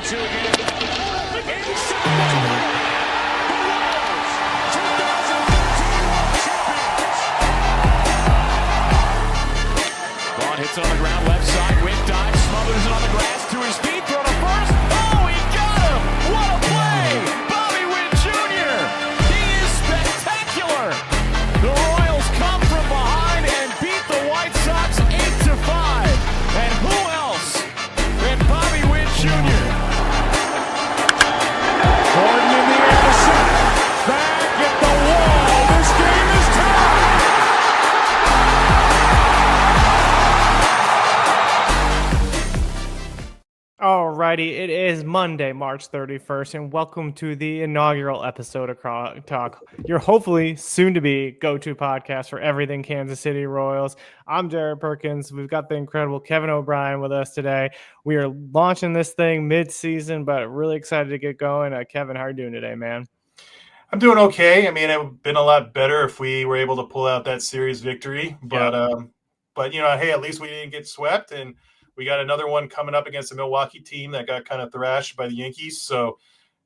1-2 again. Inside. The Royals, 2013 World Champions. Vaughn hits it on the ground, left side, Wick dives, smothers it on the grass, to his feet, throw to first. Oh, he got him! What a play! Bobby Witt Jr. He is spectacular. The Royals come from behind and beat the White Sox 8-5. And who else than Bobby Witt Jr.? Gordon in the air to center. Back at the wall. This game is tied. Alrighty, it is Monday, March 31st, and welcome to the inaugural episode of Croc Talk, your hopefully soon-to-be go-to podcast for everything Kansas City Royals. I'm Jared Perkins. We've got the incredible Kevin O'Brien with us today. We are launching this thing mid-season, but really excited to get going. Kevin, how are you doing today, man? I'm doing okay. I mean, it would have been a lot better if we were able to pull out that series victory, but you know, hey, at least we didn't get swept, and we got another one coming up against a Milwaukee team that got kind of thrashed by the Yankees. So,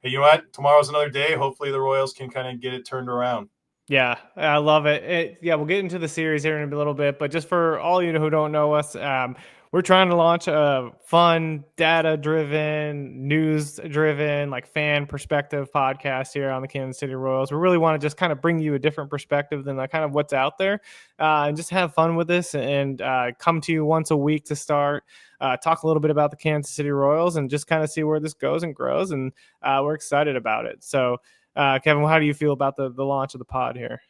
hey, you know what? Tomorrow's another day. Hopefully the Royals can kind of get it turned around. Yeah, I love it. We'll get into the series here in a little bit, but just for all you who don't know us, we're trying to launch a fun, data-driven, news-driven, like fan perspective podcast here on the Kansas City Royals. We really want to just kind of bring you a different perspective than kind of what's out there, and just have fun with this and come to you once a week to start. Talk a little bit about the Kansas City Royals and just kind of see where this goes and grows, and we're excited about it. So, Kevin, how do you feel about the launch of the pod here?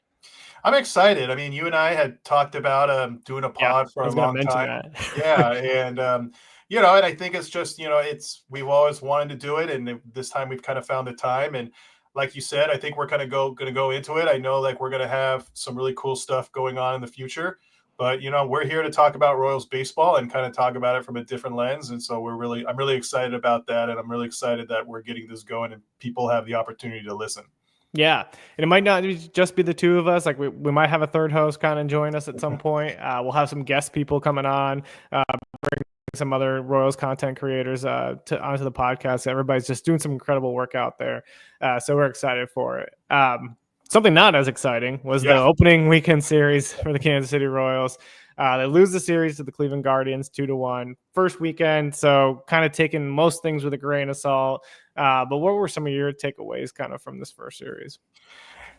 I'm excited. I mean, you and I had talked about doing a pod for a long time. Yeah, and you know, and I think it's just, you know, we've always wanted to do it, and this time we've kind of found the time. And like you said, I think we're kind of going to go into it. I know like we're going to have some really cool stuff going on in the future, but you know, we're here to talk about Royals baseball and kind of talk about it from a different lens. And so I'm really excited about that, and I'm really excited that we're getting this going and people have the opportunity to listen. Yeah, and it might not just be the two of us. Like we might have a third host kind of join us at some point. We'll have some guest people coming on, bring some other Royals content creators onto the podcast. Everybody's just doing some incredible work out there, so we're excited for it. Something not as exciting was the opening weekend series for the Kansas City Royals. They lose the series to the Cleveland Guardians 2-1. First weekend, so kind of taking most things with a grain of salt. But what were some of your takeaways kind of from this first series?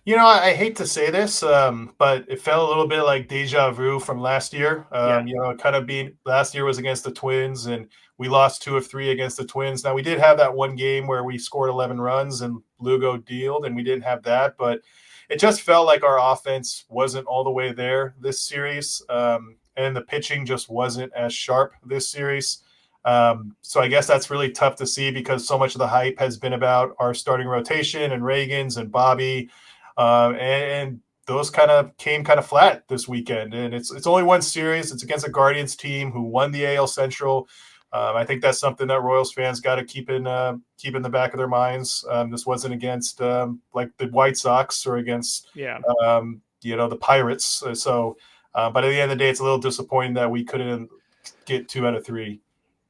You know, I hate to say this, but it felt a little bit like deja vu from last year. You know, kind of being last year was against the Twins, and we lost 2 of 3 against the Twins. Now, we did have that one game where we scored 11 runs and Lugo dealed, and we didn't have that. But it just felt like our offense wasn't all the way there this series, and the pitching just wasn't as sharp this series. So I guess that's really tough to see because so much of the hype has been about our starting rotation and Reagans and Bobby. And those kind of came kind of flat this weekend. And it's only one series. It's against a Guardians team who won the AL Central. I think that's something that Royals fans got to keep in the back of their minds. This wasn't against like the White Sox or against you know, the Pirates. So, but at the end of the day, it's a little disappointing that we couldn't get 2 out of 3.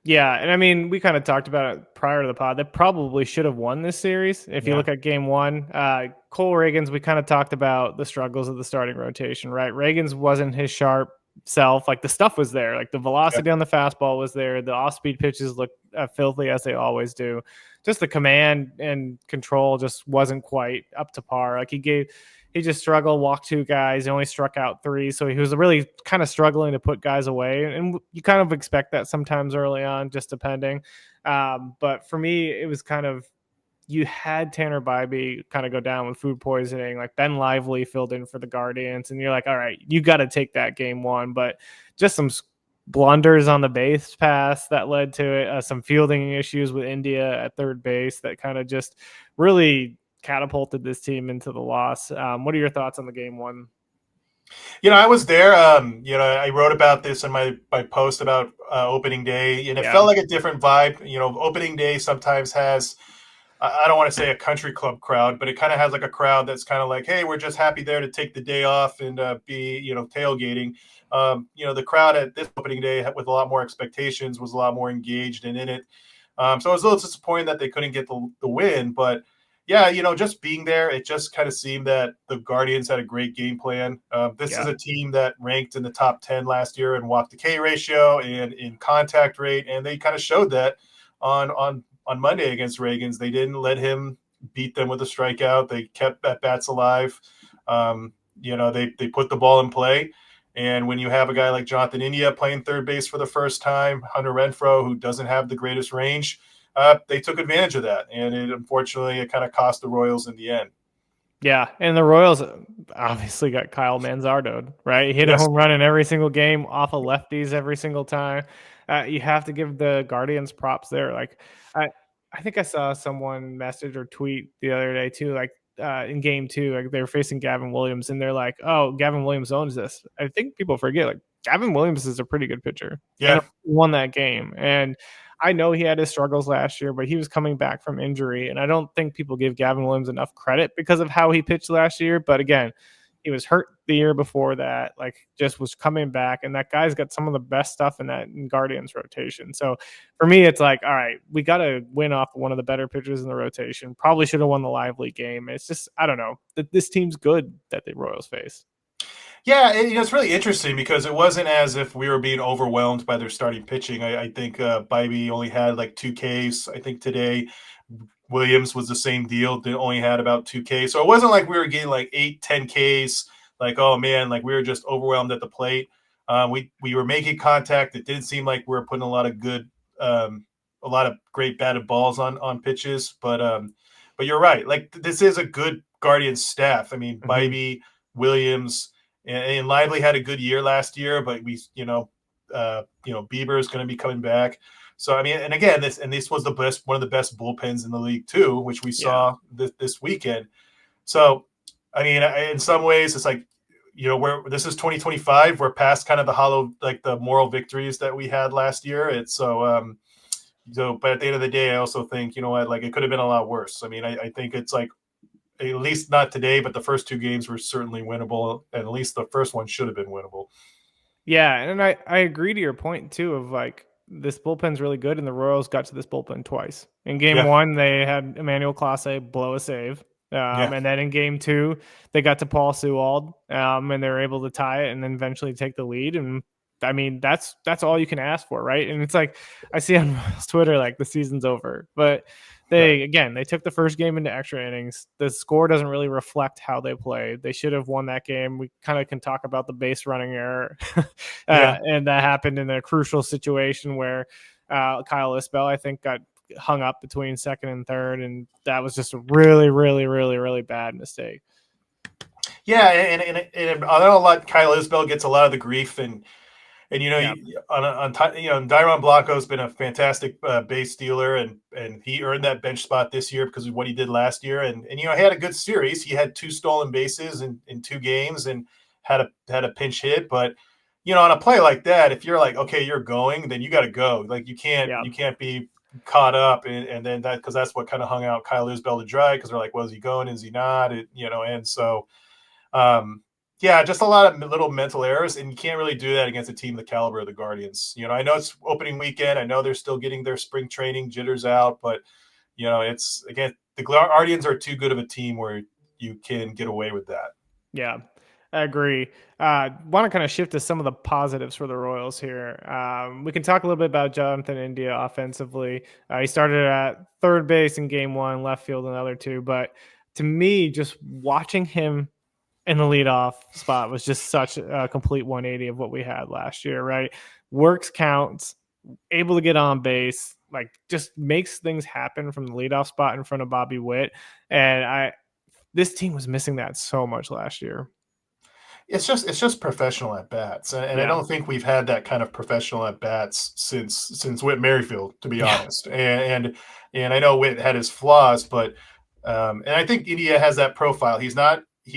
Yeah, and I mean, we kind of talked about it prior to the pod. They probably should have won this series. If you look at game one, Cole Reagans, we kind of talked about the struggles of the starting rotation, right? Reagans wasn't his sharp self. Like the stuff was there. Like the velocity on the fastball was there. The off-speed pitches looked filthy as they always do. Just the command and control just wasn't quite up to par. Like he just struggled, walked 2 guys. He only struck out 3. So he was really kind of struggling to put guys away. And you kind of expect that sometimes early on, just depending. But for me, it was kind of, you had Tanner Bybee kind of go down with food poisoning. Like Ben Lively filled in for the Guardians. And you're like, all right, you got to take that game one. But just some blunders on the base pass that led to it. Some fielding issues with India at third base that kind of just really catapulted this team into the loss. What are your thoughts on the game one? You know, I was there. You know, I wrote about this in my post about opening day, and it felt like a different vibe. You know, opening day sometimes has, I don't want to say a country club crowd, but it kind of has like a crowd that's kind of like, hey, we're just happy there to take the day off and be, you know, tailgating. You know, the crowd at this opening day with a lot more expectations was a lot more engaged and in it. So it was a little disappointing that they couldn't get the win, but yeah, just being there, it just kind of seemed that the Guardians had a great game plan. This is a team that ranked in the top 10 last year in walk to K ratio and in contact rate, and they kind of showed that on Monday against Reagans. They didn't let him beat them with a strikeout. They kept at bats alive. They put the ball in play. And when you have a guy like Jonathan India playing third base for the first time, Hunter Renfroe, who doesn't have the greatest range, they took advantage of that. And unfortunately, it kind of cost the Royals in the end. Yeah, and the Royals obviously got Kyle Manzardo, right? He hit a home run in every single game off of lefties every single time. You have to give the Guardians props there. Like, I think I saw someone message or tweet the other day too, like in game 2, like they were facing Gavin Williams, and they're like, "Oh, Gavin Williams owns this." I think people forget, like, Gavin Williams is a pretty good pitcher. Yeah, and won that game. And I know he had his struggles last year, but he was coming back from injury, and I don't think people give Gavin Williams enough credit because of how he pitched last year. But again, he was hurt the year before that, like just was coming back, and that guy's got some of the best stuff in that Guardians rotation. So for me, it's like, all right, we got to win off one of the better pitchers in the rotation. Probably should have won the lively game. It's just, I don't know, this team's good that the Royals face. Yeah, it's really interesting because it wasn't as if we were being overwhelmed by their starting pitching. I think Bybee only had like 2 Ks, I think, today. Williams was the same deal. They only had about 2 Ks. So it wasn't like we were getting like 8, 10 Ks. Like, oh, man, like we were just overwhelmed at the plate. We were making contact. It didn't seem like we were putting a lot of great batted balls on pitches. But you're right. Like, this is a good Guardians staff. I mean, Bybee, Williams, and Lively had a good year last year, but Bieber is going to be coming back. So I mean, and again, this was one of the best bullpens in the league too, which we saw this weekend. So I mean, in some ways, it's like, this is 2025. We're past kind of the moral victories that we had last year. It's but at the end of the day, I also think, like it could have been a lot worse. I mean, I think it's like, at least not today, but the first 2 games were certainly winnable, and at least the first one should have been winnable. Yeah, and I agree to your point too of like, this bullpen's really good, and the Royals got to this bullpen twice. In game 1, they had Emmanuel Clase blow a save. And then in game 2, they got to Paul Sewald, and they were able to tie it and then eventually take the lead. And I mean, that's all you can ask for, right? And it's like, I see on Twitter, like, the season's over, but they took the first game into extra innings. The score doesn't really reflect how they played. They should have won that game. We kind of can talk about the base running error. And that happened in a crucial situation where Kyle Isbell, I think, got hung up between second and third, and that was just a really, really, really, really bad mistake. Yeah, and I know Kyle Isbell gets a lot of the grief, and Dairon Blanco's been a fantastic base stealer, and he earned that bench spot this year because of what he did last year, and he had a good series. He had 2 stolen bases in 2 games and had a pinch hit, but on a play like that, if you're like, okay, you're going, then you got to go. Like you can't be caught up, and then that, because that's what kind of hung out Kyle Isbell to dry, because they're like, well, is he going, is he not, and so just a lot of little mental errors, and you can't really do that against a team the caliber of the Guardians. I know it's opening weekend, I know they're still getting their spring training jitters out, but it's, again, the Guardians are too good of a team where you can get away with that. Yeah, I agree. Want to kind of shift to some of the positives for the Royals here. We can talk a little bit about Jonathan India offensively. He started at third base in game 1, left field in the other 2. But to me, just watching him in the leadoff spot was just such a complete 180 of what we had last year, right? Works counts, able to get on base, like just makes things happen from the leadoff spot in front of Bobby Witt. And this team was missing that so much last year. It's just professional at bats, and I don't think we've had that kind of professional at bats since Whit Merrifield, to be honest. And I know Whit had his flaws, but and I think India has that profile. He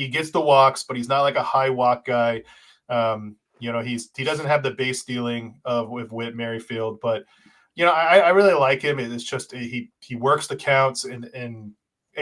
gets the walks, but he's not like a high walk guy. He doesn't have the base stealing with Whit Merrifield, but I really like him. It's just he works the counts, and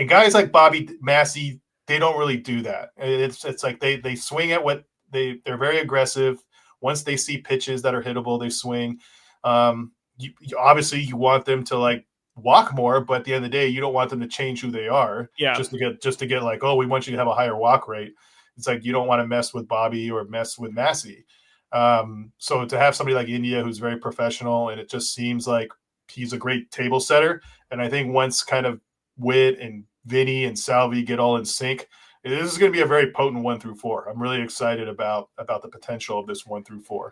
guys like Bobby Massey, they don't really do that. It's like they swing at what they're very aggressive. Once they see pitches that are hittable, they swing. Obviously you want them to like walk more, but at the end of the day, you don't want them to change who they are just to get like, oh, we want you to have a higher walk rate. It's like you don't want to mess with Bobby or mess with Massey. So to have somebody like India who's very professional, and it just seems like he's a great table setter. And I think once kind of Witt and Vinny and Salvi get all in sync, this is going to be a very potent 1-4. I'm really excited about the potential of this 1-4.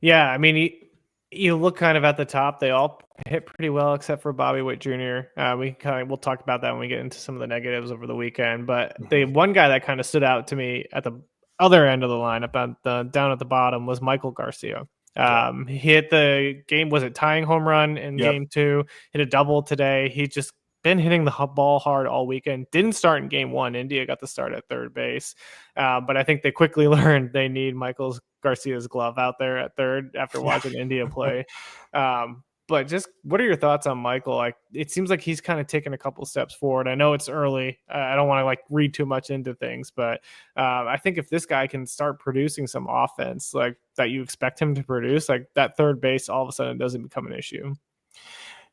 Yeah, I mean, you look kind of at the top; they all hit pretty well, except for Bobby Witt Jr. We'll talk about that when we get into some of the negatives over the weekend. But the one guy that kind of stood out to me at the other end of the lineup, down at the bottom, was Maikel Garcia. He hit the game, was it tying home run in game 2? Hit a double today. He just been hitting the ball hard all weekend. Didn't start in game 1. India got the start at third base. But I think they quickly learned they need Maikel Garcia's glove out there at third after watching India play. But just what are your thoughts on Maikel? Like, it seems like he's kind of taken a couple steps forward. I know it's early. I don't want to read too much into things, but I think if this guy can start producing some offense like that you expect him to produce, like that third base all of a sudden doesn't become an issue.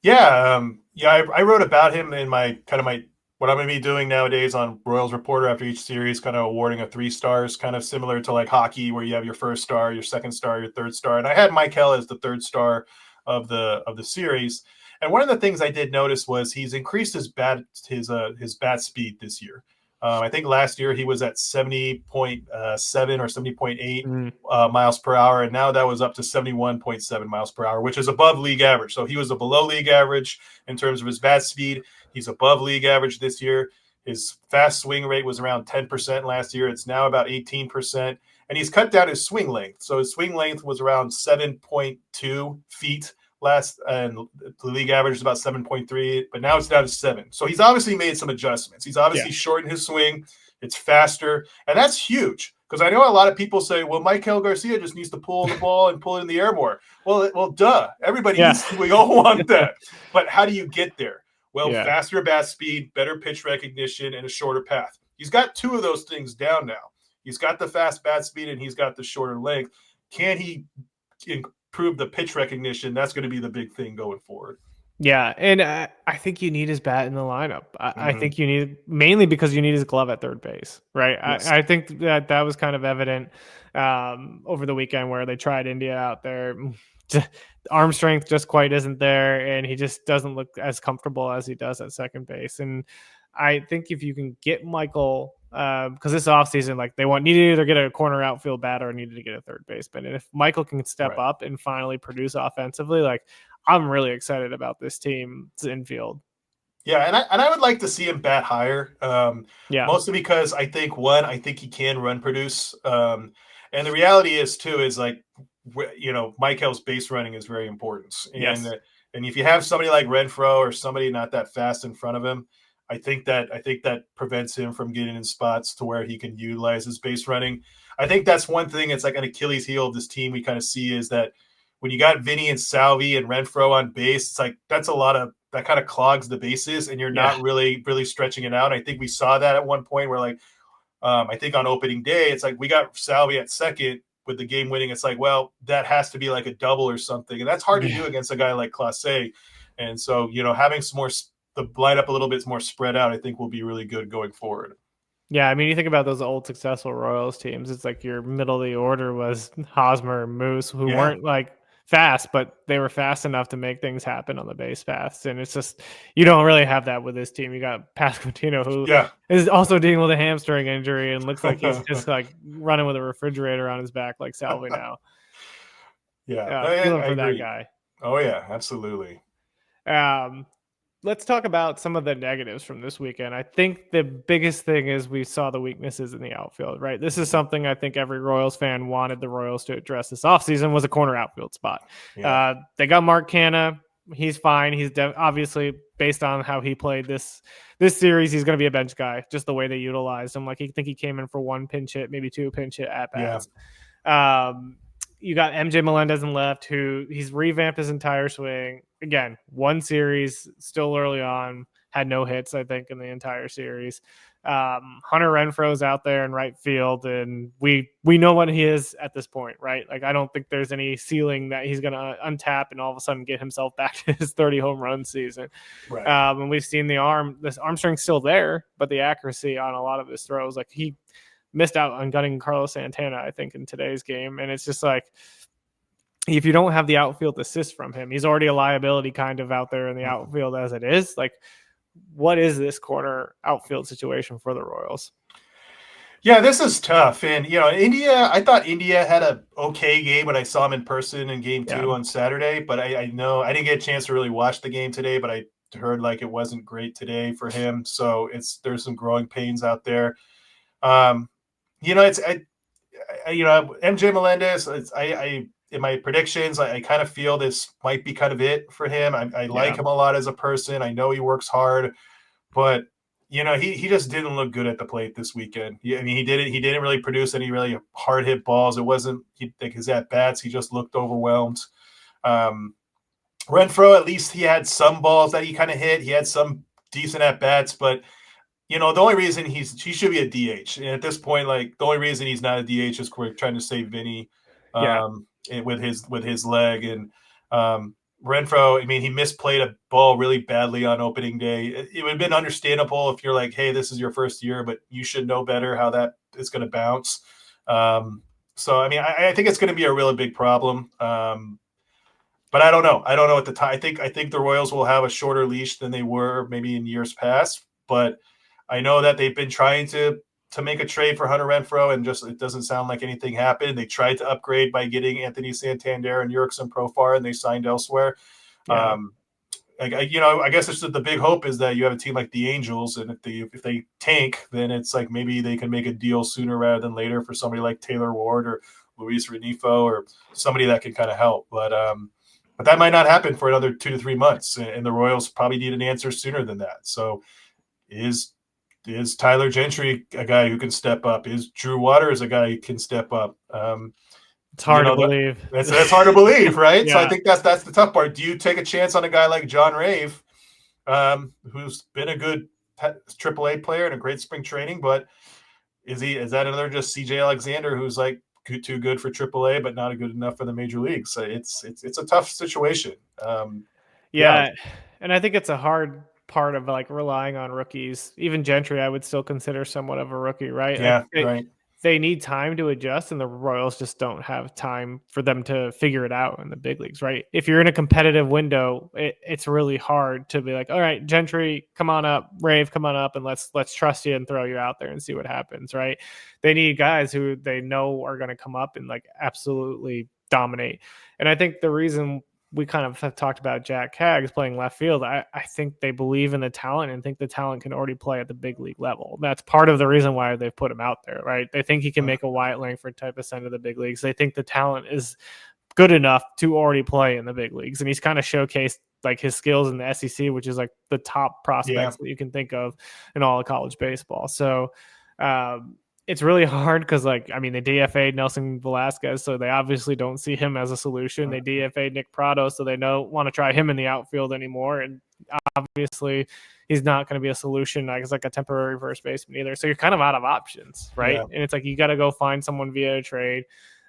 Yeah, I wrote about him in my what I'm going to be doing nowadays on Royals Reporter after each series, kind of awarding a 3 stars, kind of similar to like hockey where you have your first star, your second star, your third star. And I had Maikel as the 3rd star of the series. And one of the things I did notice was he's increased his bat speed this year. I think last year he was at 70.7 or 70.8 miles per hour, and now that was up to 71.7 miles per hour, which is above league average. So he was below league average in terms of his bat speed. He's above league average this year. His fast swing rate was around 10% last year. It's now about 18%, and he's cut down his swing length. So his swing length was around 7.2 feet last, and the league average is about 7.3, but now it's down to 7. So he's obviously made some adjustments. He's obviously shortened his swing. It's faster, and that's huge because I know a lot of people say, well, Maikel Garcia just needs to pull the ball and pull it in the air more. Well, duh. Everybody needs to, we all want that. But how do you get there? Well, faster bat speed, better pitch recognition, and a shorter path. He's got 2 of those things down now. He's got the fast bat speed and he's got the shorter length. Can he improve the pitch recognition? That's going to be the big thing going forward. Yeah, and I think you need his bat in the lineup. I think you need, mainly because you need his glove at third base, right? Yes. I think that was kind of evident over the weekend where they tried India out there. Arm strength just quite isn't there, and he just doesn't look as comfortable as he does at second base. And I think if you can get Maikel, because this offseason, they needed to either get a corner outfield batter or needed to get a third baseman. And if Maikel can step up and finally produce offensively, I'm really excited about this team's infield. Yeah, and I would like to see him bat higher. Mostly because I think he can run produce. And the reality is Maikel's base running is very important. And if you have somebody like Renfroe or somebody not that fast in front of him, I think that prevents him from getting in spots to where he can utilize his base running. I think that's one thing. It's like an Achilles heel of this team we kind of see is that when you got Vinny and Salvi and Renfroe on base, it's that's a lot of that kind of clogs the bases, and you're not really stretching it out. I think we saw that at one point where I think on opening day, it's we got Salvi at second with the game winning. It's well, that has to be a double or something, and that's hard to do against a guy like Clase. And so having some more the lineup a little bit more spread out, I think will be really good going forward. Yeah, I mean, you think about those old successful Royals teams. It's your middle of the order was Hosmer and Moose, who weren't fast, but they were fast enough to make things happen on the base paths. And it's just, you don't really have that with this team. You got Pasquantino, who is also dealing with a hamstring injury and looks like he's just running with a refrigerator on his back like Salvi now. Feeling for that guy. Oh yeah, absolutely. Let's talk about some of the negatives from this weekend. I think the biggest thing is we saw the weaknesses in the outfield, right? This is something I think every Royals fan wanted the Royals to address this offseason was a corner outfield spot. They got Mark Canha. He's fine. He's obviously, based on how he played this series, he's going to be a bench guy, just the way they utilized him. I think he came in for 1 pinch hit, maybe 2 pinch hit at bats. You got MJ Melendez in left, who he's revamped his entire swing. Again, 1 series, still early on. had no hits, I think, in the entire series. Hunter Renfroe's out there in right field, and we know what he is at this point, right? Like, I don't think there's any ceiling that he's going to untap and all of a sudden get himself back to his 30 home run season. Right. And we've seen this arm strength's still there, but the accuracy on a lot of his throws, like he missed out on gunning Carlos Santana, I think, in today's game. And it's just like, if you don't have the outfield assist from him, he's already a liability kind of out there in the outfield as it is. Like, what is this corner outfield situation for the Royals? Yeah, this is tough. And, India, I thought India had a okay game when I saw him in person in game 2 on Saturday, but I know I didn't get a chance to really watch the game today, but I heard like it wasn't great today for him. So there's some growing pains out there. MJ Melendez, in my predictions, I kind of feel this might be kind of it for him. I like him a lot as a person. I know he works hard, but he just didn't look good at the plate this weekend. He didn't really produce any really hard hit balls. It wasn't his at bats. He just looked overwhelmed. Renfroe, at least he had some balls that he kind of hit. He had some decent at bats, but the only reason he should be a DH. And at this point, like, the only reason he's not a DH is we're trying to save Vinny with his leg. And Renfroe, he misplayed a ball really badly on opening day. It would have been understandable if you're like, hey, this is your first year, but you should know better how that is going to bounce. I think it's going to be a really big problem. But I don't know. I don't know at the time. I think the Royals will have a shorter leash than they were maybe in years past. But I know that they've been trying to make a trade for Hunter Renfroe, and just it doesn't sound like anything happened. They tried to upgrade by getting Anthony Santander and Jurickson Profar, and they signed elsewhere. Yeah. I guess it's the big hope is that you have a team like the Angels, and if they tank, then it's like maybe they can make a deal sooner rather than later for somebody like Taylor Ward or Luis Renfroe or somebody that can kind of help. But that might not happen for another 2 to 3 months, and the Royals probably need an answer sooner than that. So is Tyler Gentry a guy who can step up? Is Drew Waters a guy who can step up? It's hard to believe. That's hard to believe, right? Yeah. So I think that's the tough part. Do you take a chance on a guy like John Rave, who's been a good AAA player and a great spring training, but is that another just CJ Alexander who's like too good for AAA but not good enough for the major leagues? So it's a tough situation. And I think it's a hard part of like relying on rookies. Even Gentry, I would still consider somewhat of a rookie, right? Yeah, right. They need time to adjust, and the Royals just don't have time for them to figure it out in the big leagues, right? If you're in a competitive window, it's really hard to be like, all right, Gentry, come on up, Rave, come on up, and let's trust you and throw you out there and see what happens, right? They need guys who they know are going to come up and like absolutely dominate. And I think the reason we kind of have talked about Jack Haggs playing left field, I think they believe in the talent and think the talent can already play at the big league level. That's part of the reason why they've put him out there, right? They think he can make a Wyatt Langford type ascend to the big leagues. They think the talent is good enough to already play in the big leagues. And he's kind of showcased like his skills in the SEC, which is like the top prospects that you can think of in all of college baseball. So, it's really hard because, they DFA'd Nelson Velasquez, so they obviously don't see him as a solution. They DFA'd Nick Prado, so they don't want to try him in the outfield anymore. And obviously, he's not going to be a solution as like a temporary first baseman either. So you're kind of out of options, right? Yeah. And it's like you got to go find someone via a trade.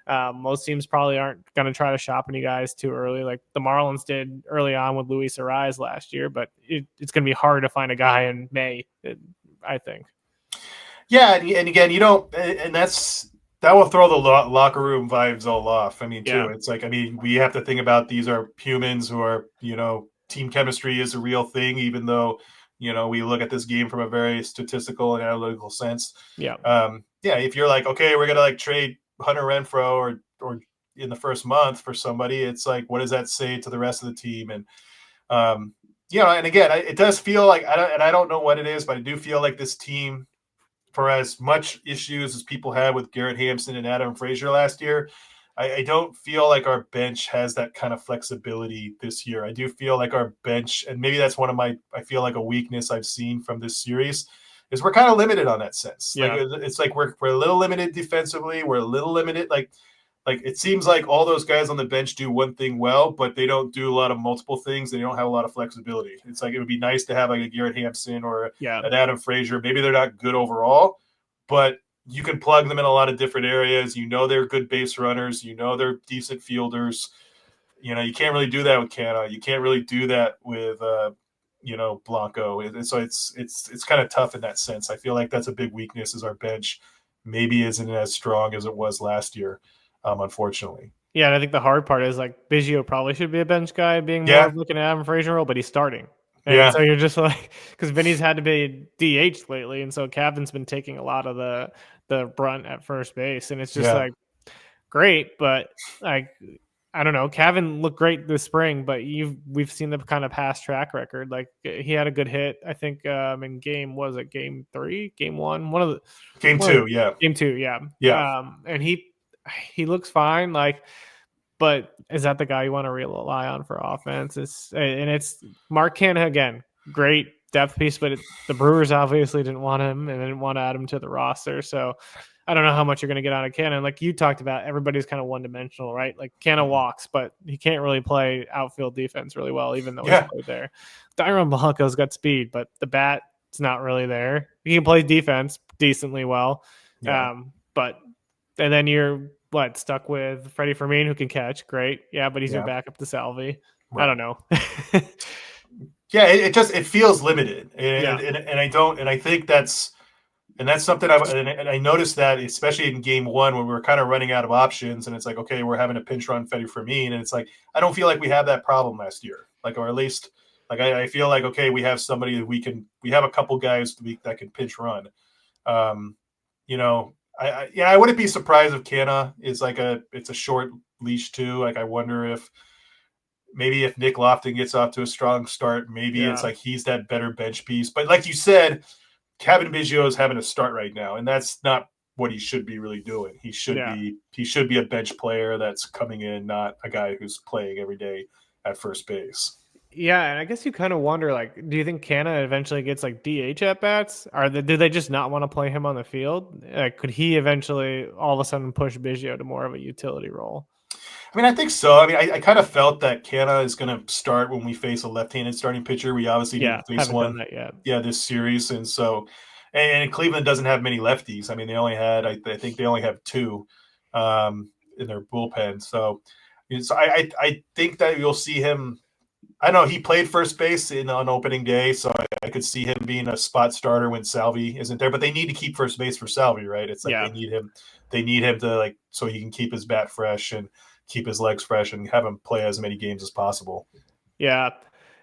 Most teams probably aren't going to try to shop any guys too early, like the Marlins did early on with Luis Ariz last year. But it's going to be hard to find a guy in May, I think. Yeah, and again, that will throw the locker room vibes all off. It's like, we have to think about these are humans who are, team chemistry is a real thing, even though, we look at this game from a very statistical and analytical sense. Yeah. If you're like, okay, we're going to trade Hunter Renfroe or in the first month for somebody, it's like, what does that say to the rest of the team? And, and again, it does feel like, I don't know what it is, but I do feel like this team, for as much issues as people had with Garrett Hampson and Adam Frazier last year, I don't feel like our bench has that kind of flexibility this year. I do feel like our bench, and maybe that's one of I feel like a weakness I've seen from this series, is we're kind of limited on that sense. Yeah. It's like we're a little limited defensively. We're a little limited. Like like it seems like all those guys on the bench do one thing well, but they don't do a lot of multiple things. They don't have a lot of flexibility. It's like it would be nice to have like a Garrett Hampson or an Adam Frazier. Maybe they're not good overall, but you can plug them in a lot of different areas. You know they're good base runners. You know they're decent fielders. You know, you can't really do that with Canna. You can't really do that with Blanco. And so it's kind of tough in that sense. I feel like that's a big weakness is our bench maybe isn't as strong as it was last year, unfortunately. Yeah, and I think the hard part is like Biggio probably should be a bench guy, being more of looking at Adam Frazier role, but he's starting. And so you're just like, because Vinny's had to be DH lately, and so Kevin's been taking a lot of the brunt at first base, and it's just like great, but like I don't know. Kevin looked great this spring, but we've seen the kind of past track record. Like he had a good hit, I think, in game 3, game 1, game 2, game 2, yeah. And he looks fine. Like, but is that the guy you want to rely on for offense? It's Mark Canha again, great depth piece, but the Brewers obviously didn't want him and didn't want to add him to the roster. So I don't know how much you're going to get out of Canha. And like you talked about, everybody's kind of one-dimensional, right? Like Canha walks, but he can't really play outfield defense really well, even though he's played there. Dairon Blanco's got speed, but the bat's not really there. He can play defense decently well. But and then you're stuck with Freddie Fermin, who can catch. Great. Yeah, but he's your backup to Salvi. Right. I don't know. It feels limited. And I think that's something I noticed that, especially in game 1, when we were kind of running out of options, and it's like, okay, we're having a pinch run Freddie Fermin, and it's like, I don't feel like we have that problem last year. Like, or at least, like, I feel like, okay, we have somebody that we have a couple guys that can pinch run. I wouldn't be surprised if Canha is it's a short leash too. Like, I wonder if Nick Lofton gets off to a strong start, it's like he's that better bench piece. But like you said, Kevin Biggio is having a start right now, and that's not what he should be really doing. He should be a bench player that's coming in, not a guy who's playing every day at first base. Yeah, and I guess you kind of wonder, like, do you think Canha eventually gets like DH at bats? Do they just not want to play him on the field? Could he eventually all of a sudden push Biggio to more of a utility role? I mean, I think so. I mean, I kind of felt that Canha is going to start when we face a left-handed starting pitcher. We obviously didn't face one this series. And so, and Cleveland doesn't have many lefties. I mean, they only had, I think they only have 2 in their bullpen. So I think that you'll see him. I know he played first base on opening day, so I could see him being a spot starter when Salvi isn't there. But they need to keep first base for Salvi, right? It's like they need him to, like, so he can keep his bat fresh and keep his legs fresh and have him play as many games as possible. Yeah.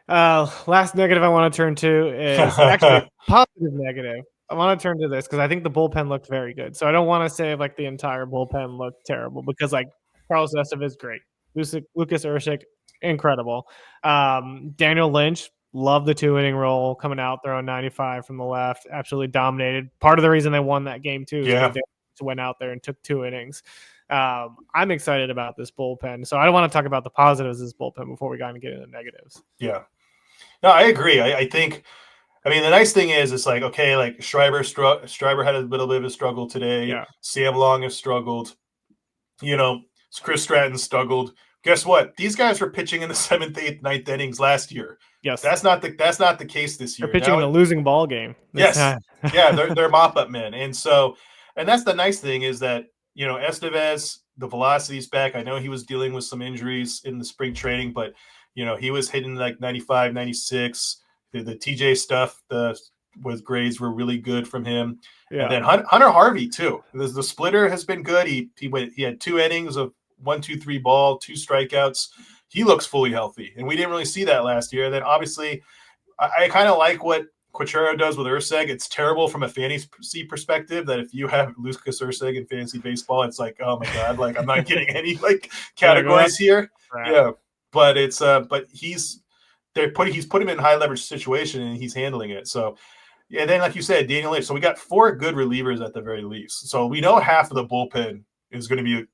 Last negative I want to turn to is actually positive negative. I want to turn to this because I think the bullpen looked very good. So I don't want to say like the entire bullpen looked terrible, because like Carlos Estevez, great. Lucas Urshik, incredible. Daniel Lynch, love the 2-inning role, coming out throwing 95 from the left, absolutely dominated. Part of the reason they won that game too is because they went out there and took 2 innings. I'm excited about this bullpen, so I don't want to talk about the positives of this bullpen before we get into the negatives. Yeah, no, I agree. I think, I mean, the nice thing is, it's like, okay, like Schreiber had a little bit of a struggle today. Yeah. Sam Long has struggled. Chris Stratton struggled. Guess what? These guys were pitching in the 7th, 8th, 9th innings last year. Yes, that's not the case this year. They're pitching in a losing ball game. Yes, they're mop-up men, and that's the nice thing is that Estevez, the velocity's back. I know he was dealing with some injuries in the spring training, but he was hitting like 95, 96. The TJ stuff with grades were really good from him. Yeah. And then Hunter Harvey too. The splitter has been good. He had 2 innings of 1-2-3 ball, 2 strikeouts. He looks fully healthy, and we didn't really see that last year. And then obviously, I kind of like what Quachero does with Urseg. It's terrible from a fantasy perspective that if you have Lucas Urseg in fantasy baseball, it's like, oh my god, like I'm not getting any like categories here. Right. Yeah, but it's he's put him in high leverage situation and he's handling it. So yeah, then like you said, Daniel Lynch. So we got 4 good relievers at the very least. So we know half of the bullpen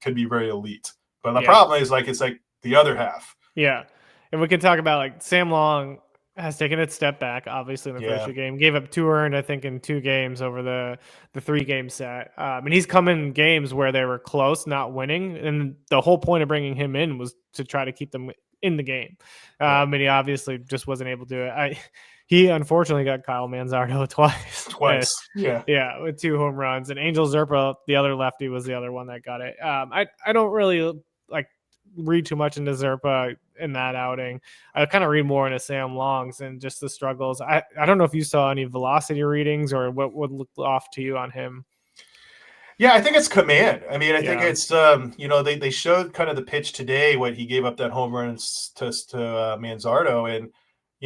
could be very elite. But the problem is it's like the other half. Yeah. And we can talk about like Sam Long. has taken a step back, obviously, in the first Yeah. game. Gave up 2 earned, I think, in 2 games over the 3-game set. And he's come in games where they were close, not winning. And the whole point of bringing him in was to try to keep them in the game. And he obviously just wasn't able to do it. He unfortunately got Kyle Manzardo twice. Twice. Yeah. Yeah, with 2 home runs. And Angel Zerpa, the other lefty, was the other one that got it. I don't really like read too much into Zerpa in that outing. I kind of read more into Sam Long's and just the struggles. I don't know if you saw any velocity readings or what would look off to you on him. Yeah, I think it's command. I mean, I think it's they showed kind of the pitch today when he gave up that home run to Manzardo, and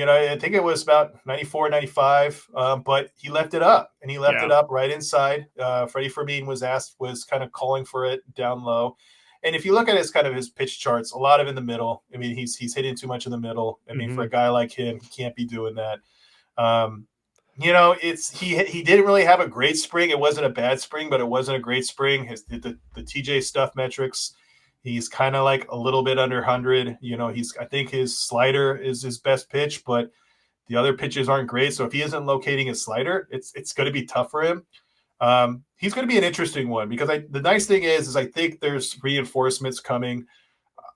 I think it was about 94, 95, but he left it up, and he left it up right inside. Freddie Fermin was kind of calling for it down low. And if you look at his pitch charts, a lot of in the middle. I mean, he's hitting too much in the middle. I mean, for a guy like him, he can't be doing that. He didn't really have a great spring. It wasn't a bad spring, but it wasn't a great spring. The TJ Stuff metrics, he's kind of like a little bit under 100. I think his slider is his best pitch, but the other pitches aren't great. So if he isn't locating his slider, it's going to be tough for him. He's going to be an interesting one because the nice thing is I think there's reinforcements coming.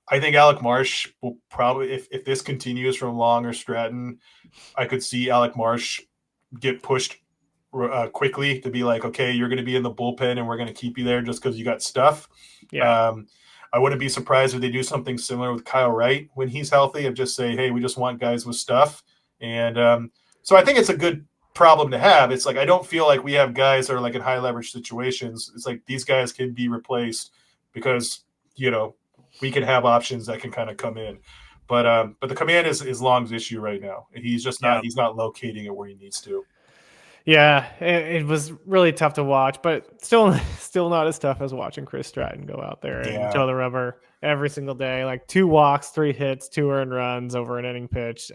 I think Alec Marsh will probably, if this continues from Long or Stratton, I could see Alec Marsh get pushed quickly to be like, okay, you're going to be in the bullpen and we're going to keep you there just because you got stuff. Yeah. I wouldn't be surprised if they do something similar with Kyle Wright when he's healthy of just say, hey, we just want guys with stuff. And so I think it's a good problem to have. It's like I don't feel like we have guys that are like in high leverage situations. It's like these guys can be replaced because we can have options that can kind of come in. But the command is Long's issue right now. He's just not he's not locating it where he needs to. Yeah, it was really tough to watch, but still not as tough as watching Chris Stratton go out there and toe the rubber every single day. Like 2 walks, 3 hits, 2 earned runs over an inning pitch.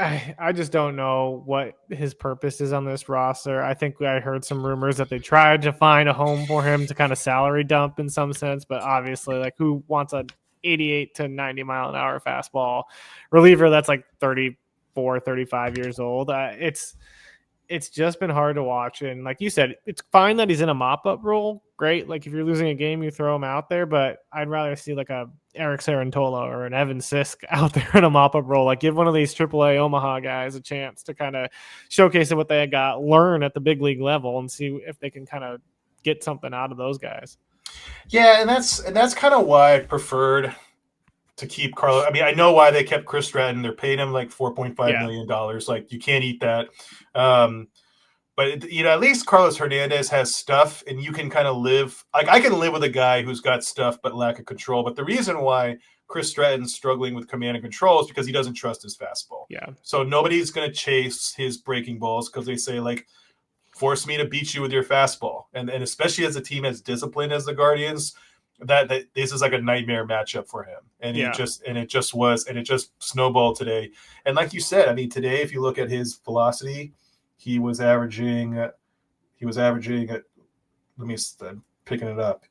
I just don't know what his purpose is on this roster. I think I heard some rumors that they tried to find a home for him to kind of salary dump in some sense, but obviously, like, who wants a 88 to 90 mile an hour fastball reliever that's like 34, 35 years old? It's just been hard to watch. And like you said, it's fine that he's in a mop-up role. Great. Like if you're losing a game, you throw him out there. But I'd rather see like a Eric Sarantola or an Evan Sisk out there in a mop-up role. Like give one of these AAA Omaha guys a chance to kind of showcase what they got, learn at the big league level, and see if they can kind of get something out of those guys. Yeah, and that's kind of why I preferred to keep Carlos. I mean, I know why they kept Chris Stratton. They're paying him like $4.5 million. Like you can't eat that. But at least Carlos Hernandez has stuff, and you can kind of live. Like I can live with a guy who's got stuff but lack of control. But the reason why Chris Stratton's struggling with command and control is because he doesn't trust his fastball. Yeah. So nobody's going to chase his breaking balls because they say like, force me to beat you with your fastball. And especially as a team as disciplined as the Guardians, that this is like a nightmare matchup for him. And it just snowballed today. And like you said, I mean, today, if you look at his velocity, he was averaging let me picking it up.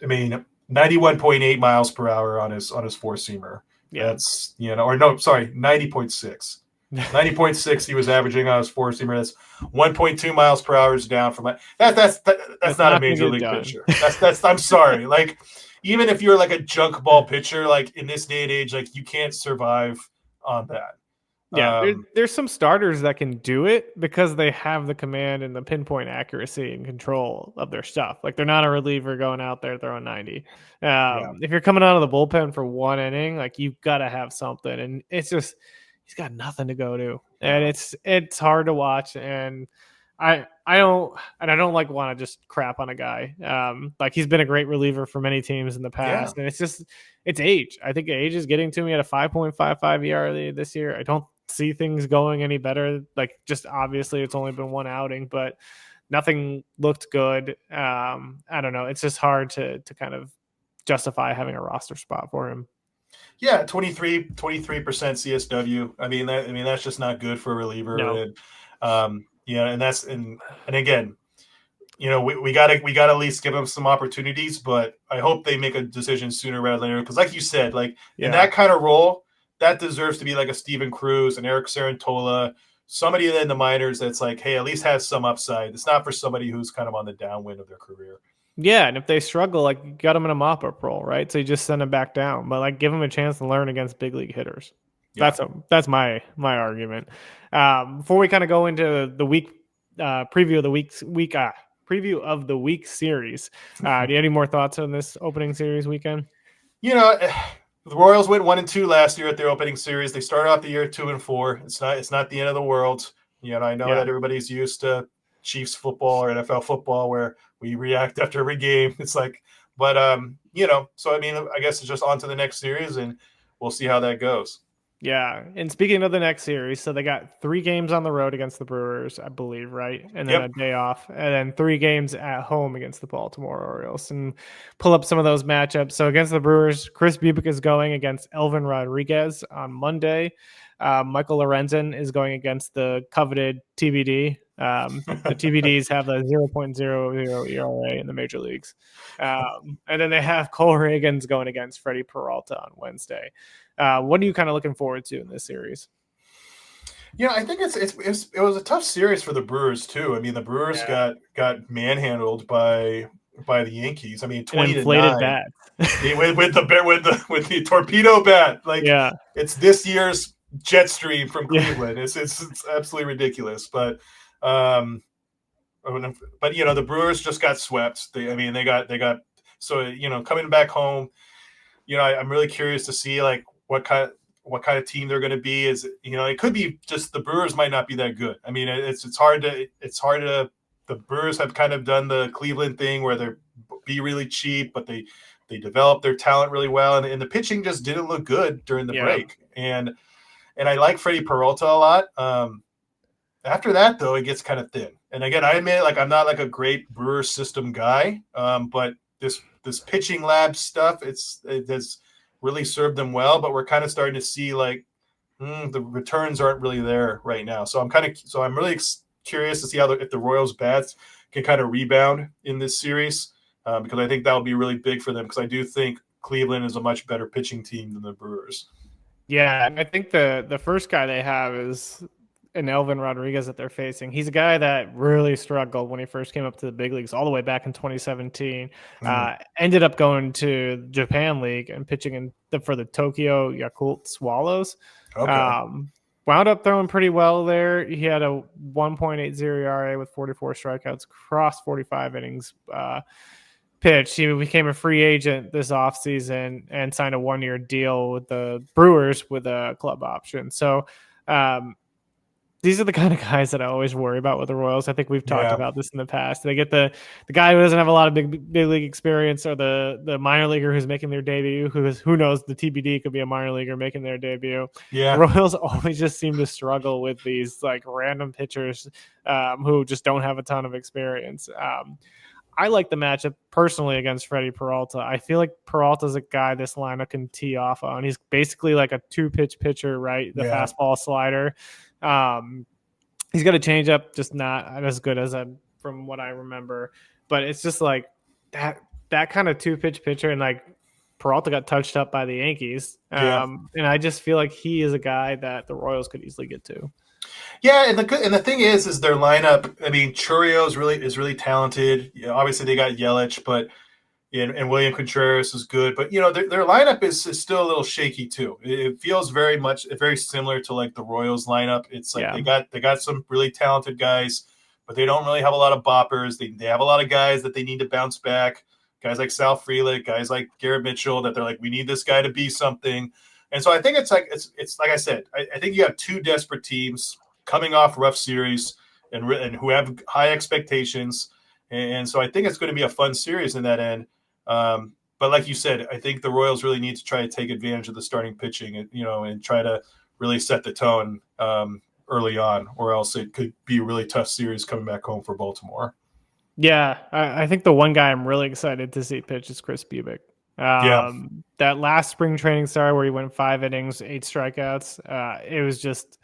I mean, 91.8 miles per hour on his four-seamer. Yeah. That's, 90.6. 90.6 he was averaging on his four-seamer. That's 1.2 miles per hour is down from that. That's not a major league pitcher. That's I'm sorry. Like, even if you're like a junk ball pitcher, like in this day and age, like you can't survive on that. Yeah, there's some starters that can do it because they have the command and the pinpoint accuracy and control of their stuff. Like they're not a reliever going out there throwing 90. If you're coming out of the bullpen for one inning, like you've got to have something, and it's just he's got nothing to go to, and it's hard to watch. And I don't like want to just crap on a guy. Like he's been a great reliever for many teams in the past, and it's age. I think age is getting to me at a 5.55 ERA this year. I don't see things going any better. Like just obviously it's only been one outing, but nothing looked good. I don't know. It's just hard to kind of justify having a roster spot for him. Yeah, 23% CSW. I mean that's just not good for a reliever. No. And and again, we got to at least give them some opportunities, but I hope they make a decision sooner rather than later. Because like you said, like in that kind of role, that deserves to be like a Steven Cruz, an Eric Sarantola, somebody in the minors that's like, hey, at least has some upside. It's not for somebody who's kind of on the downwind of their career. Yeah, and if they struggle, like you got them in a mop-up role, right? So you just send them back down, but like give them a chance to learn against big league hitters. Yeah. That's my argument. Before we kind of go into the week preview of the week series, do you have any more thoughts on this opening series weekend? You know, the Royals went 1-2 last year at their opening series. They started off the year 2-4. It's not the end of the world. You know, I know that everybody's used to Chiefs football or NFL football where we react after every game. It's like, but you know, so I mean, I guess it's just on to the next series, and we'll see how that goes. Yeah, and speaking of the next series, so they got 3 games on the road against the Brewers, I believe, right? And then a day off, and then 3 games at home against the Baltimore Orioles. And pull up some of those matchups. So against the Brewers, Chris Bubic is going against Elvin Rodriguez on Monday. Maikel Lorenzen is going against the coveted TBD. The TBDs have the 0.00 ERA in the major leagues. And then they have Cole Reagans going against Freddie Peralta on Wednesday. What are you kind of looking forward to in this series? Yeah, I think it was a tough series for the Brewers too. I mean, the Brewers got manhandled by the Yankees. I mean, 20-9 bat with the torpedo bat. Like, it's this year's jet stream from Cleveland. It's absolutely ridiculous. But you know, the Brewers just got swept. They got so, you know, coming back home. You know, I'm really curious to see like what kind of team they're going to be. Is, you know, it could be just the Brewers might not be that good. I mean, it's hard to the Brewers have kind of done the Cleveland thing where they're be really cheap, but they develop their talent really well, and the pitching just didn't look good during the break. And I like Freddie Peralta a lot. After that, though, it gets kind of thin. And again, I admit, like, I'm not like a great Brewer system guy, but this pitching lab stuff, it has really served them well. But we're kind of starting to see like the returns aren't really there right now. So I'm really curious to see if the Royals bats can kind of rebound in this series, because I think that'll be really big for them, because I do think Cleveland is a much better pitching team than the Brewers. Yeah, and I think the first guy they have is an Elvin Rodriguez that they're facing. He's a guy that really struggled when he first came up to the big leagues all the way back in 2017. Ended up going to Japan League and pitching for the Tokyo Yakult Swallows. Wound up throwing pretty well there. He had a 1.80 ERA with 44 strikeouts across 45 innings pitched. He became a free agent this offseason and signed a 1-year deal with the Brewers with a club option. So these are the kind of guys that I always worry about with the Royals. I think we've talked about this in the past. They get the guy who doesn't have a lot of big league experience, or the minor leaguer who's making their debut, who knows, the TBD could be a minor leaguer making their debut. The Royals always just seem to struggle with these like random pitchers who just don't have a ton of experience. I like the matchup personally against Freddie Peralta. I feel like Peralta's a guy this lineup can tee off on. He's basically like a 2-pitch pitcher, right? The fastball slider. He's got a changeup, just not as good as from what I remember. But it's just like that kind of 2-pitch pitcher, and like Peralta got touched up by the Yankees. And I just feel like he is a guy that the Royals could easily get to. Yeah, and the thing is their lineup. I mean, Churio is really talented. You know, obviously they got Yelich, but and William Contreras is good. But you know, their lineup is still a little shaky too. It feels very similar to like the Royals lineup. It's like they got some really talented guys, but they don't really have a lot of boppers. They have a lot of guys that they need to bounce back. Guys like Sal Frelick, guys like Garrett Mitchell, that they're like, we need this guy to be something. And so I think it's like I said, I think you have 2 desperate teams coming off rough series and who have high expectations. And so I think it's going to be a fun series in that end. But like you said, I think the Royals really need to try to take advantage of the starting pitching, and try to really set the tone early on, or else it could be a really tough series coming back home for Baltimore. Yeah, I think the one guy I'm really excited to see pitch is Chris Bubic. That last spring training start where he went 5 innings, 8 strikeouts, it was just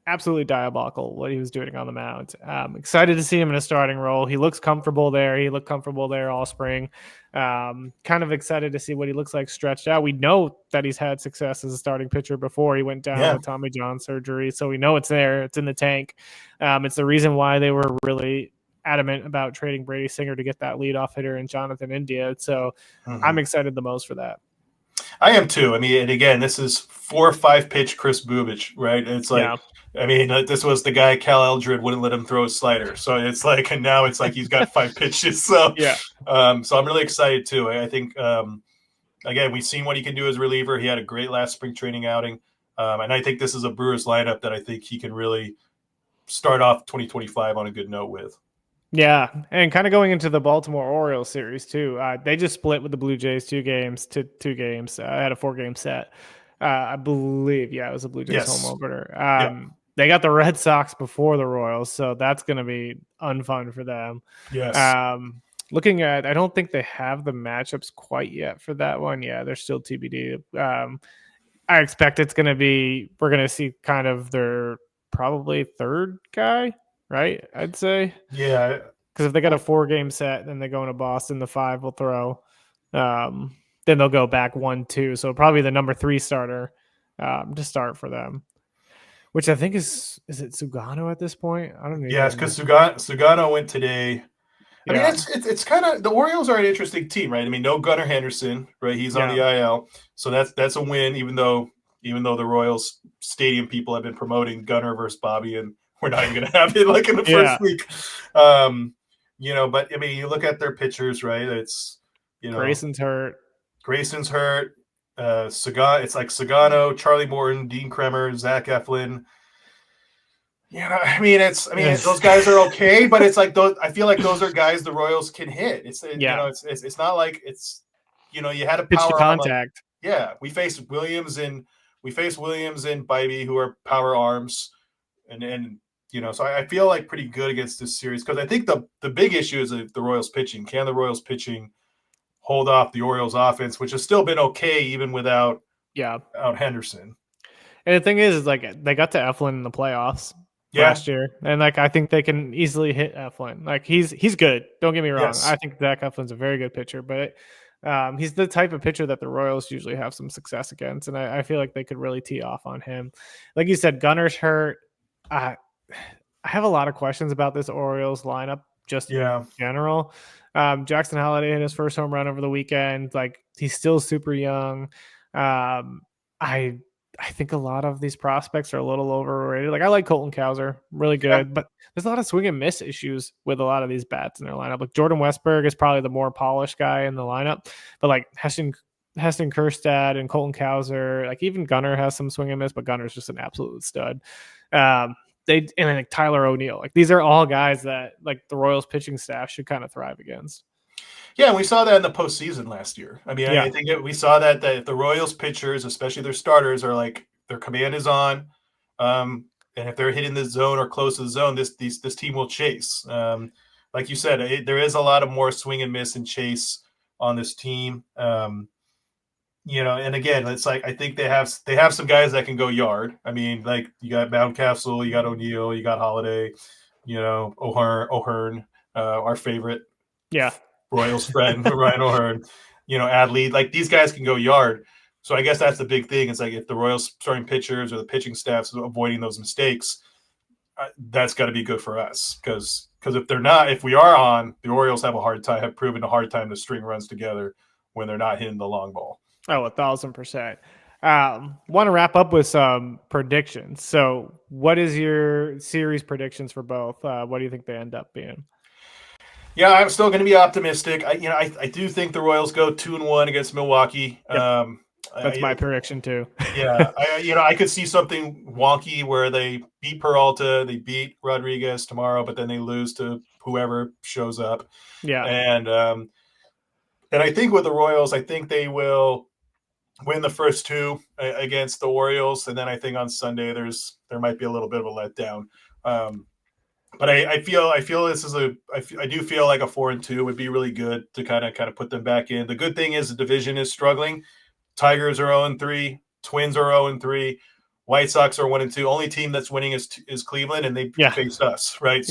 absolutely diabolical what he was doing on the mound. Excited to see him in a starting role. He looks comfortable there. He looked comfortable there all spring. Kind of excited to see what he looks like stretched out. We know that he's had success as a starting pitcher before he went down with Tommy John surgery. So we know it's there. It's in the tank. It's the reason why they were really adamant about trading Brady Singer to get that leadoff hitter in Jonathan India. So I'm excited the most for that. I am too. I mean, and again, this is 4 or 5 pitch Chris Bubich, right? It's like, I mean, this was the guy Cal Eldred wouldn't let him throw a slider. So it's like, and now it's like he's got 5 pitches. So so I'm really excited too. I think again, we've seen what he can do as a reliever. He had a great last spring training outing, and I think this is a Brewers lineup that I think he can really start off 2025 on a good note with. Yeah, and kind of going into the Baltimore Orioles series too. They just split with the Blue Jays 2 games to 2 games. I had a 4-game set. I believe, it was a Blue Jays home opener. They got the Red Sox before the Royals, so that's going to be unfun for them. Yes. Looking at, I don't think they have the matchups quite yet for that one. Yeah, they're still TBD. I expect it's going to be, we're going to see kind of their probably 3rd guy. Right, I'd say. Yeah, because if they got a 4-game set, then they go into Boston. The 5 will throw. Then they'll go back 1-2. So probably the number 3 starter to start for them, which I think is it Sugano at this point? I don't know. Yes, because Sugano went today. I mean, it's kind of, the Orioles are an interesting team, right? I mean, no Gunnar Henderson, right? He's on the IL, so that's a win. Even though the Royals stadium people have been promoting Gunnar versus Bobby, and we're not even going to have it like in the first week. But I mean, you look at their pitchers, right? It's, Grayson's hurt. It's like Sugano, Charlie Morton, Dean Kremer, Zach Eflin. Those guys are okay, but it's like those. I feel like those are guys the Royals can hit. It's not like it's, you had a pitch to power contact. We faced Williams and Bybee, who are power arms, and. So I feel like pretty good against this series, because I think the big issue is the Royals pitching. Can the Royals pitching hold off the Orioles offense, which has still been okay even without Henderson? And the thing is like they got to Eflin in the playoffs last year, and like I think they can easily hit Eflin. Like he's good. Don't get me wrong. I think Zach Eflin's a very good pitcher, but he's the type of pitcher that the Royals usually have some success against, and I feel like they could really tee off on him. Like you said, Gunnar's hurt. I have a lot of questions about this Orioles lineup just in general. Jackson Holliday hit his first home run over the weekend. Like, he's still super young. I think a lot of these prospects are a little overrated. Like, I like Colton Cowser, really good, but there's a lot of swing and miss issues with a lot of these bats in their lineup. Like, Jordan Westberg is probably the more polished guy in the lineup, but like Heston Kjerstad and Colton Cowser, like even Gunnar has some swing and miss, but Gunnar's just an absolute stud. And like Tyler O'Neill, like these are all guys that like the Royals pitching staff should kind of thrive against. Yeah, and we saw that in the postseason last year. I mean, I think we saw that if the Royals pitchers, especially their starters, are like their command is on, and if they're hitting the zone or close to the zone, this team will chase. Like you said, there is a lot of more swing and miss and chase on this team. And again, it's like I think they have some guys that can go yard. I mean, like you got Mountcastle, you got O'Neill, you got Holiday, O'Hearn, our favorite Royals friend, Ryan O'Hearn, Adley. Like these guys can go yard. So I guess that's the big thing. It's like if the Royals starting pitchers or the pitching staffs avoiding those mistakes, that's got to be good for us. Because if we are on, the Orioles have proven a hard time to string runs together when they're not hitting the long ball. Oh, 1,000%. Want to wrap up with some predictions. So what is your series predictions for both? What do you think they end up being? Yeah, I'm still going to be optimistic. I do think the Royals go 2-1 against Milwaukee. Yep. That's my prediction too. I could see something wonky where they beat Peralta, they beat Rodriguez tomorrow, but then they lose to whoever shows up. Yeah. And I think with the Royals, I think they will win the first 2 against the Orioles, and then I think on Sunday there might be a little bit of a letdown. But I feel this is I do feel like a 4-2 would be really good to kind of put them back in. The good thing is the division is struggling. Tigers are 0-3, Twins are 0-3, White Sox are 1-2. Only team that's winning is Cleveland, and they faced us, right?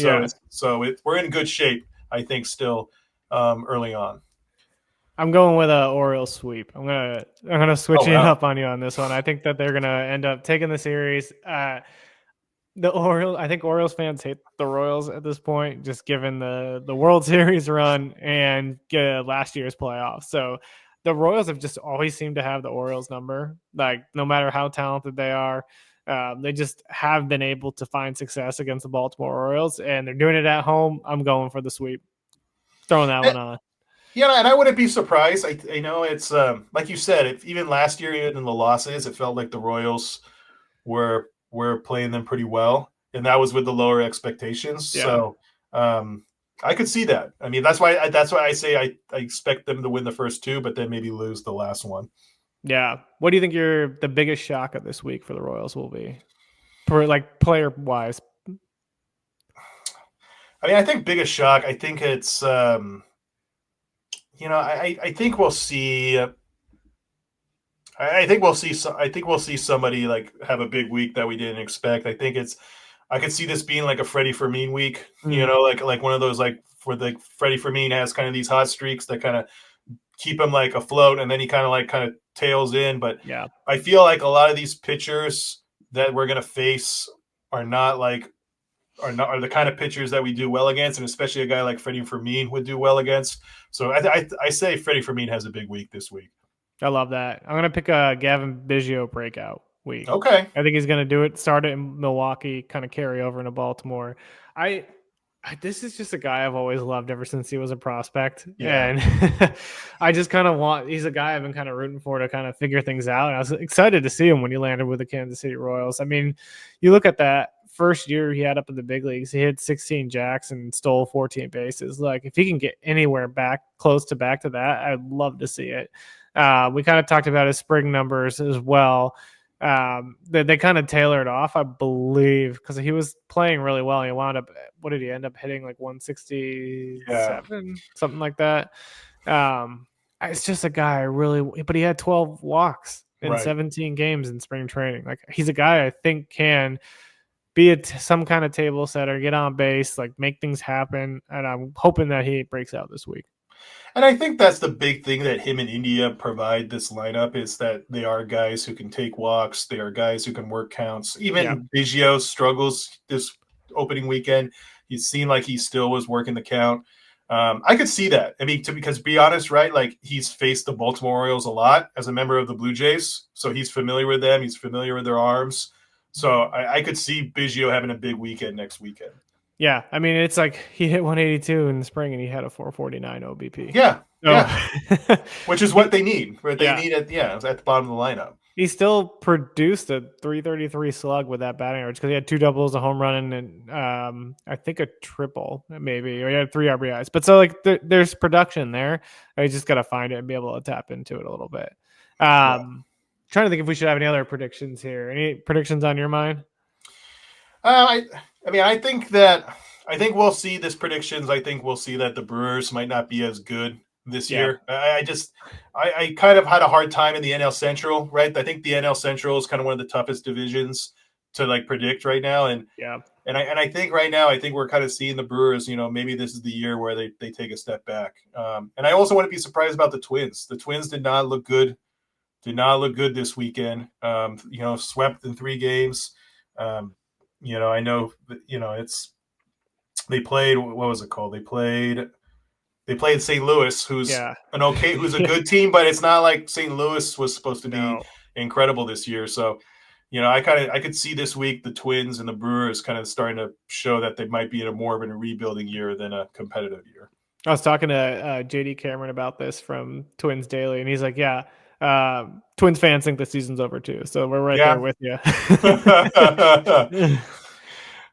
So we're in good shape, I think, still early on. I'm going with a Orioles sweep. I'm gonna switch it up on you on this one. I think that they're gonna end up taking the series. I think Orioles fans hate the Royals at this point, just given the World Series run and last year's playoffs. So the Royals have just always seemed to have the Orioles number. Like, no matter how talented they are, they just have been able to find success against the Baltimore Orioles, and they're doing it at home. I'm going for the sweep. Throwing that one on. Yeah, and I wouldn't be surprised. I know it's like you said, even last year, even in the losses, it felt like the Royals were playing them pretty well, and that was with the lower expectations. Yeah. So I could see that. I mean, that's why I say I expect them to win the first two, but then maybe lose the last one. Yeah. What do you think the biggest shock of this week for the Royals will be, player wise? I mean, I think biggest shock. I think it's I think we'll see. I think we'll see somebody like have a big week that we didn't expect. I could see this being like a Freddie Fermin week. Like one of those like where the Freddie Fermin has kind of these hot streaks that kind of keep him like afloat, and then he kind of tails in. But yeah, I feel like a lot of these pitchers that we're gonna face are the kind of pitchers that we do well against, and especially a guy like Freddie Fermin would do well against. So I say Freddie Fermin has a big week this week. I love that. I'm gonna pick a Gavin Biggio breakout week. Okay, I think he's gonna do it. Start it in Milwaukee, kind of carry over into Baltimore. This is just a guy I've always loved ever since he was a prospect. Yeah. And I just kind of he's a guy I've been kind of rooting for to kind of figure things out. And I was excited to see him when he landed with the Kansas City Royals. I mean, you look at that first year he had up in the big leagues, he hit 16 jacks and stole 14 bases. Like, if he can get anywhere close to back to that, I'd love to see it. We kind of talked about his spring numbers as well. They kind of tailored off, I believe, because he was playing really well. He wound up, what did he end up hitting? Like 167, something like that. It's just a guy but he had 12 walks in 17 games in spring training. Like, he's a guy I think can be some kind of table setter, get on base, like make things happen. And I'm hoping that he breaks out this week. And I think that's the big thing that him and India provide this lineup, is that they are guys who can take walks. They are guys who can work counts. Even Biggio struggles this opening weekend. He seemed like he still was working the count. I could see that. I mean, because to be honest, right, like, he's faced the Baltimore Orioles a lot as a member of the Blue Jays. So he's familiar with them. He's familiar with their arms. So I could see Biggio having a big weekend next weekend. Yeah, I mean, it's like he hit 182 in the spring and he had a 449 OBP. Yeah, which is what they need. Right? They need it. Yeah, at the bottom of the lineup. He still produced a 333 slug with that batting average because he had 2 doubles, a home run, and I think a triple, maybe, or he had 3 RBIs. But so, like, there's production there. I just got to find it and be able to tap into it a little bit. Trying to think if we should have any other predictions here. Any predictions on your mind? I think we'll see this predictions. I think we'll see that the Brewers might not be as good this year. I kind of had a hard time in the NL Central, right? I think the NL Central is kind of one of the toughest divisions to like predict right now. And I think right now, I think we're kind of seeing the Brewers, maybe this is the year where they take a step back. And I also want to be surprised about the Twins. The Twins did not look good this weekend. Swept in 3 games. I know, they played, what was it called? They played St. Louis, who's a good team, but it's not like St. Louis was supposed to be incredible this year. So, I could see this week the Twins and the Brewers kind of starting to show that they might be in more of a rebuilding year than a competitive year. I was talking to JD Cameron about this from Twins Daily, and he's like, Twins fans think the season's over too, so we're right there with you.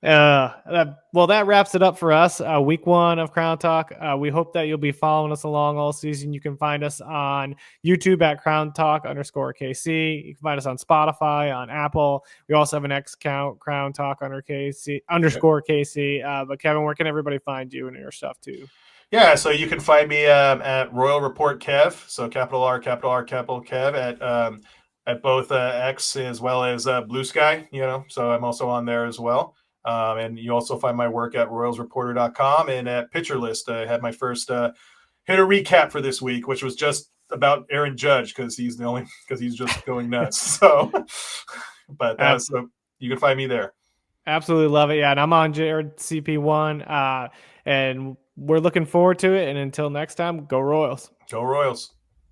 Well, that wraps it up for us. Week 1 of Crown Talk. We hope that you'll be following us along all season. You can find us on YouTube at Crown Talk _KC. You can find us on Spotify, on Apple. We also have an X account, Crown Talk _KC. But Kevin, where can everybody find you and your stuff too? Yeah, so you can find me at Royal Report Kev, so capital R, capital Kev at both X as well as Blue Sky, so I'm also on there as well. And you also find my work at royalsreporter.com and at Pitcher List. I had my first hitter recap for this week, which was just about Aaron Judge because he's just going nuts. So, but so you can find me there. Absolutely love it. Yeah, and I'm on Jared CP1, and we're looking forward to it. And until next time, go Royals. Go Royals.